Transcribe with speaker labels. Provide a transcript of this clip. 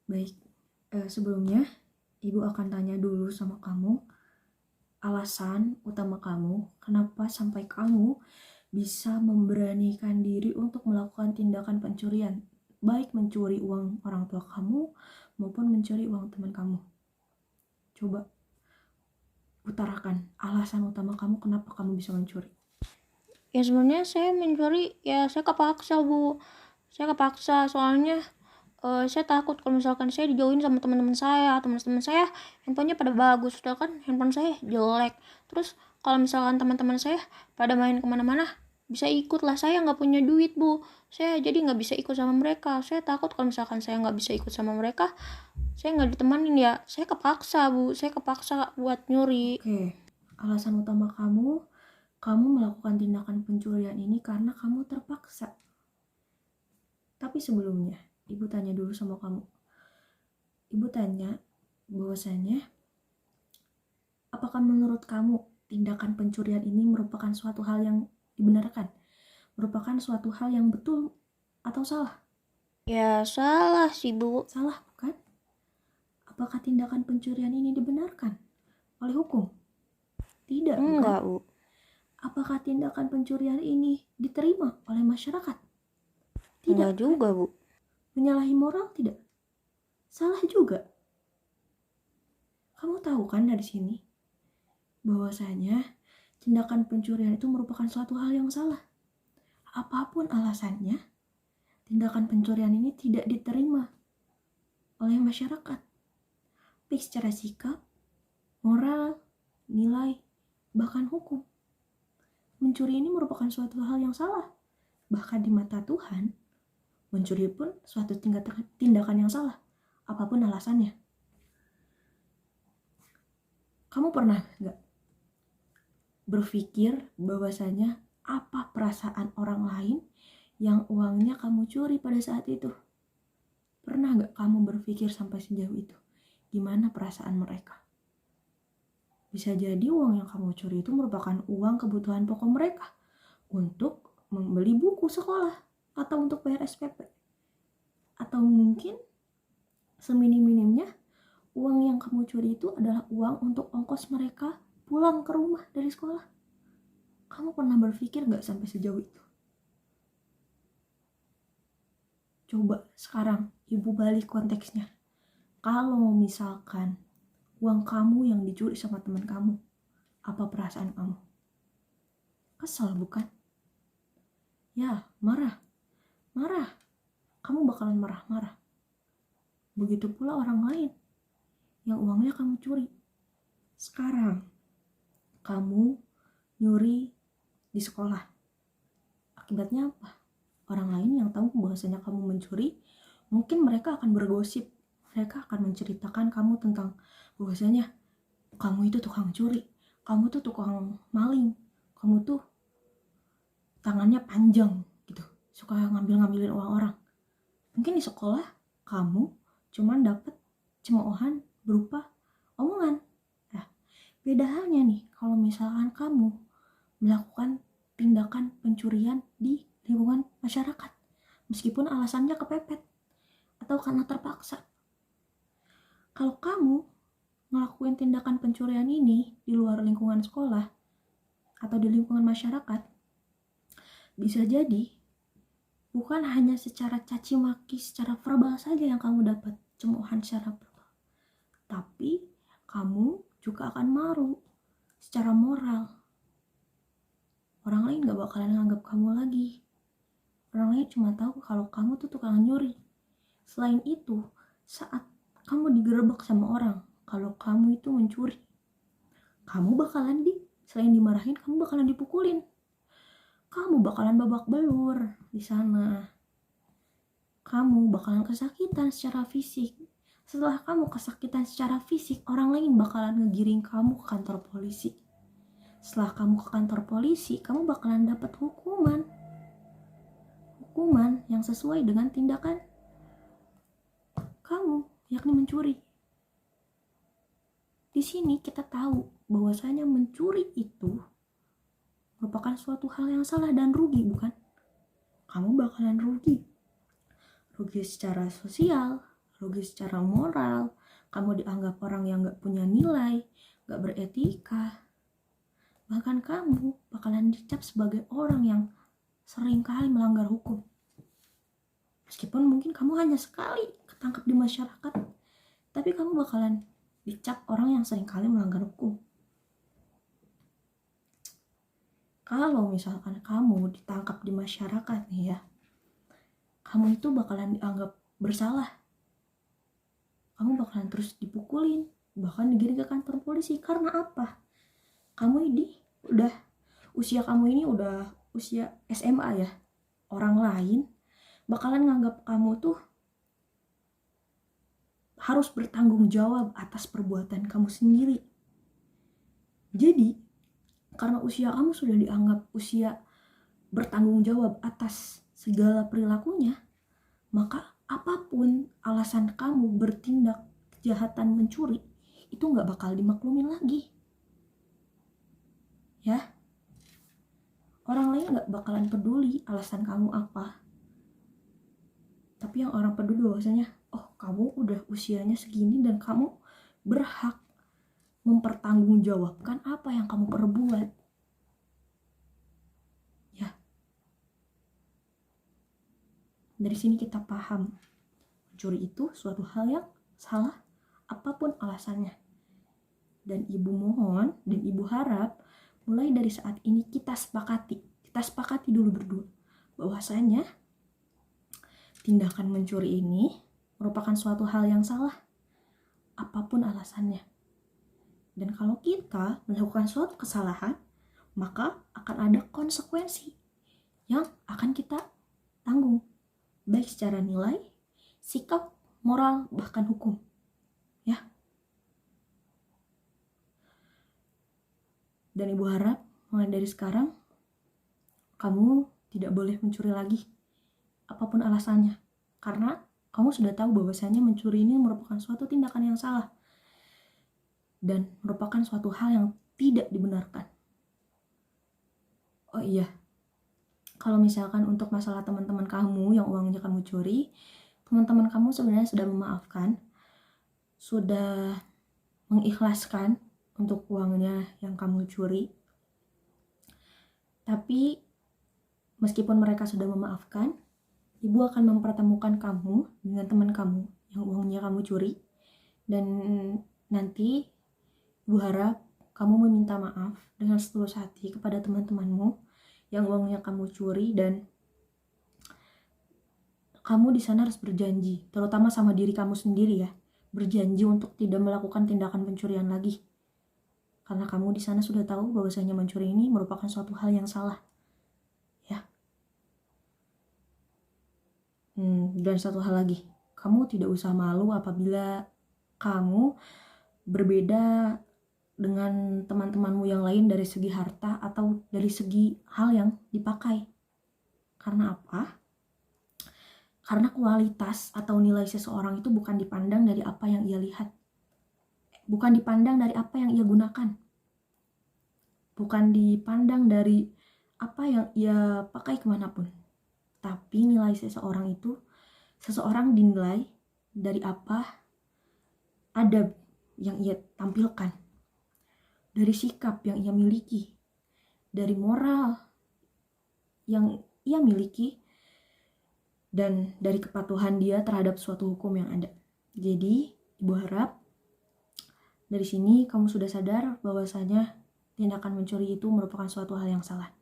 Speaker 1: Baik, sebelumnya Ibu akan tanya dulu sama kamu, alasan utama kamu, kenapa sampai kamu bisa memberanikan diri untuk melakukan tindakan pencurian, baik mencuri uang orang tua kamu maupun mencuri uang teman kamu. Coba utarakan alasan utama kamu kenapa kamu bisa mencuri.
Speaker 2: Ya sebenarnya saya mencuri, ya saya kepaksa Bu. Saya kepaksa soalnya saya takut kalau misalkan saya dijauhin sama teman-teman saya handphonenya pada bagus, sedangkan handphone saya jelek. Terus kalau misalkan teman-teman saya pada main kemana-mana, bisa ikut lah. Saya nggak punya duit Bu, saya jadi nggak bisa ikut sama mereka. Saya takut kalau misalkan saya nggak bisa ikut sama mereka, saya nggak ditemanin. Ya saya kepaksa Bu, saya kepaksa buat nyuri.
Speaker 1: Oke, alasan utama kamu melakukan tindakan pencurian ini karena kamu terpaksa. Tapi sebelumnya, Ibu tanya dulu sama kamu. Ibu tanya bahwasanya, apakah menurut kamu tindakan pencurian ini merupakan suatu hal yang dibenarkan? Merupakan suatu hal yang betul atau salah?
Speaker 2: Ya salah sih Bu.
Speaker 1: Salah, bukan? Apakah tindakan pencurian ini dibenarkan oleh hukum? Tidak, bukan?
Speaker 2: Enggak Bu.
Speaker 1: Apakah tindakan pencurian ini diterima oleh masyarakat? Tidak,
Speaker 2: Enggak
Speaker 1: kan?
Speaker 2: juga Bu.
Speaker 1: Menyalahi moral? Tidak. Salah juga. Kamu tahu kan dari sini bahwasanya tindakan pencurian itu merupakan suatu hal yang salah. Apapun alasannya, tindakan pencurian ini tidak diterima oleh masyarakat, baik secara sikap, moral, nilai, bahkan hukum. Mencuri ini merupakan suatu hal yang salah. Bahkan di mata Tuhan, mencuri pun suatu tindakan yang salah, apapun alasannya. Kamu pernah nggak berpikir bahwasanya apa perasaan orang lain yang uangnya kamu curi pada saat itu? Pernah nggak kamu berpikir sampai sejauh itu? Gimana perasaan mereka? Bisa jadi uang yang kamu curi itu merupakan uang kebutuhan pokok mereka untuk membeli buku sekolah atau untuk bayar SPP. Atau mungkin seminim-minimnya uang yang kamu curi itu adalah uang untuk ongkos mereka pulang ke rumah dari sekolah. Kamu pernah berpikir nggak sampai sejauh itu? Coba sekarang Ibu balik konteksnya. Kalau misalkan uang kamu yang dicuri sama teman kamu, apa perasaan kamu? Kesal bukan? Ya, marah. Marah. Kamu bakalan marah-marah. Begitu pula orang lain yang uangnya kamu curi. Sekarang, kamu nyuri di sekolah. Akibatnya apa? Orang lain yang tahu bahwasanya kamu mencuri, mungkin mereka akan bergosip. Mereka akan menceritakan kamu tentang bahwasanya kamu itu tukang curi, kamu tuh tukang maling, kamu tuh tangannya panjang gitu, suka ngambil-ngambilin uang orang. Mungkin di sekolah kamu cuman dapat cemoohan berupa omongan. Nah, beda halnya nih kalau misalkan kamu melakukan tindakan pencurian di lingkungan masyarakat, meskipun alasannya kepepet atau karena terpaksa. Kalau kamu ngelakuin tindakan pencurian ini di luar lingkungan sekolah atau di lingkungan masyarakat, bisa jadi bukan hanya secara caci maki, secara verbal saja yang kamu dapat cemoohan secara verbal, tapi kamu juga akan malu secara moral. Orang lain gak bakalan nganggap kamu lagi. Orang lain cuma tahu kalau kamu tuh tukang nyuri. Selain itu, saat kamu digerebek sama orang kalau kamu itu mencuri, kamu bakalan selain dimarahin, kamu bakalan dipukulin. Kamu bakalan babak belur di sana. Kamu bakalan kesakitan secara fisik. Setelah kamu kesakitan secara fisik, orang lain bakalan ngegiring kamu ke kantor polisi. Setelah kamu ke kantor polisi, kamu bakalan dapat hukuman. Hukuman yang sesuai dengan tindakan kamu, yakni mencuri. Di sini kita tahu bahwasanya mencuri itu merupakan suatu hal yang salah dan rugi, bukan? Kamu bakalan rugi. Rugi secara sosial, logis secara moral, kamu dianggap orang yang gak punya nilai, gak beretika. Bahkan kamu bakalan dicap sebagai orang yang sering kali melanggar hukum. Meskipun mungkin kamu hanya sekali ketangkap di masyarakat, tapi kamu bakalan dicap orang yang sering kali melanggar hukum. Kalau misalkan kamu ditangkap di masyarakat nih ya, kamu itu bakalan dianggap bersalah. Kamu bakalan terus dipukulin, bahkan digiring ke kantor polisi. Karena apa? Kamu ini usia kamu ini udah usia SMA ya. Orang lain bakalan nganggap kamu tuh harus bertanggung jawab atas perbuatan kamu sendiri. Jadi, karena usia kamu sudah dianggap usia bertanggung jawab atas segala perilakunya, maka apapun alasan kamu bertindak kejahatan mencuri, itu gak bakal dimaklumin lagi. Ya, orang lain gak bakalan peduli alasan kamu apa. Tapi yang orang peduli bahwasanya, oh kamu udah usianya segini dan kamu berhak mempertanggungjawabkan apa yang kamu perbuat. Ya. Dari sini kita paham, mencuri itu suatu hal yang salah apapun alasannya. Dan ibu mohon dan ibu harap mulai dari saat ini kita sepakati dulu berdua bahwasanya tindakan mencuri ini merupakan suatu hal yang salah apapun alasannya. Dan kalau kita melakukan suatu kesalahan, maka akan ada konsekuensi yang akan kita tanggung, baik secara nilai, sikap, moral, bahkan hukum. Ya. Dan ibu harap mulai dari sekarang kamu tidak boleh mencuri lagi apapun alasannya, karena kamu sudah tahu bahwasanya mencuri ini merupakan suatu tindakan yang salah dan merupakan suatu hal yang tidak dibenarkan. Oh iya, kalau misalkan untuk masalah teman-teman kamu yang uangnya kamu curi, teman-teman kamu sebenarnya sudah memaafkan, sudah mengikhlaskan untuk uangnya yang kamu curi. Tapi meskipun mereka sudah memaafkan, ibu akan mempertemukan kamu dengan teman kamu yang uangnya kamu curi. Dan nanti ibu harap kamu meminta maaf dengan setulus hati kepada teman-temanmu yang uangnya kamu curi, dan kamu di sana harus berjanji, terutama sama diri kamu sendiri ya, berjanji untuk tidak melakukan tindakan pencurian lagi. Karena kamu di sana sudah tahu bahwasanya mencuri ini merupakan suatu hal yang salah. Ya. Dan satu hal lagi, kamu tidak usah malu apabila kamu berbeda dengan teman-temanmu yang lain dari segi harta atau dari segi hal yang dipakai. Karena apa? Karena kualitas atau nilai seseorang itu bukan dipandang dari apa yang ia lihat. Bukan dipandang dari apa yang ia gunakan. Bukan dipandang dari apa yang ia pakai kemanapun. Tapi nilai seseorang itu, seseorang dinilai dari apa adab yang ia tampilkan, dari sikap yang ia miliki, dari moral yang ia miliki, dan dari kepatuhan dia terhadap suatu hukum yang ada. Jadi, ibu harap dari sini kamu sudah sadar bahwasanya tindakan mencuri itu merupakan suatu hal yang salah.